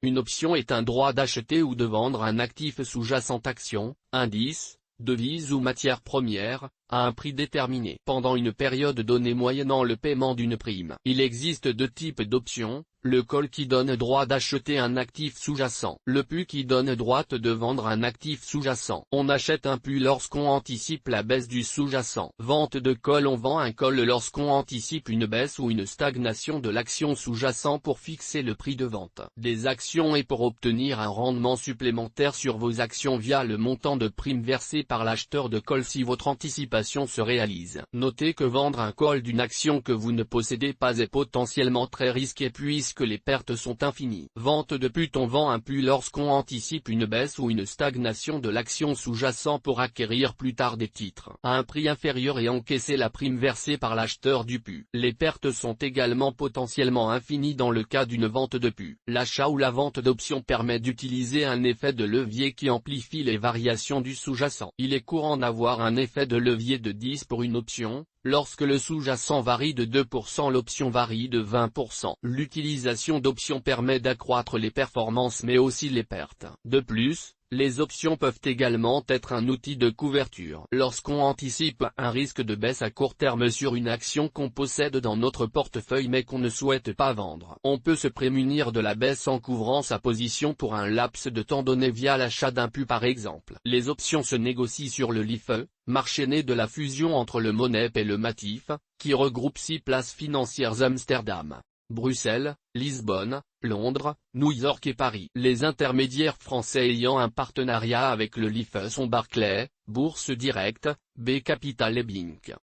Une option est un droit d'acheter ou de vendre un actif sous-jacent, action, indice, devise ou matière première, à un prix déterminé pendant une période donnée moyennant le paiement d'une prime. Il existe deux types d'options, le call qui donne droit d'acheter un actif sous-jacent, le put qui donne droit de vendre un actif sous-jacent. On achète un put lorsqu'on anticipe la baisse du sous-jacent. Vente de call: on vend un call lorsqu'on anticipe une baisse ou une stagnation de l'action sous-jacent pour fixer le prix de vente des actions et pour obtenir un rendement supplémentaire sur vos actions via le montant de prime versé par l'acheteur de call si votre anticipation se réalise. Notez que vendre un call d'une action que vous ne possédez pas est potentiellement très risqué puisque les pertes sont infinies. Vente de put: on vend un put lorsqu'on anticipe une baisse ou une stagnation de l'action sous-jacent pour acquérir plus tard des titres à un prix inférieur et encaisser la prime versée par l'acheteur du put. Les pertes sont également potentiellement infinies dans le cas d'une vente de put. L'achat ou la vente d'options permet d'utiliser un effet de levier qui amplifie les variations du sous-jacent. Il est courant d'avoir un effet de levier de 10 pour une option. Lorsque le sous-jacent varie de 2%, l'option varie de 20%. L'utilisation d'options permet d'accroître les performances mais aussi les pertes. De plus, les options peuvent également être un outil de couverture. Lorsqu'on anticipe un risque de baisse à court terme sur une action qu'on possède dans notre portefeuille mais qu'on ne souhaite pas vendre, on peut se prémunir de la baisse en couvrant sa position pour un laps de temps donné via l'achat d'un put par exemple. Les options se négocient sur le LIFE, marché né de la fusion entre le MONEP et le MATIF, qui regroupe 6 places financières: Amsterdam, Bruxelles, Lisbonne, Londres, New York et Paris. Les intermédiaires français ayant un partenariat avec le LIFE sont Barclays, Bourse Directe, B Capital et Bink.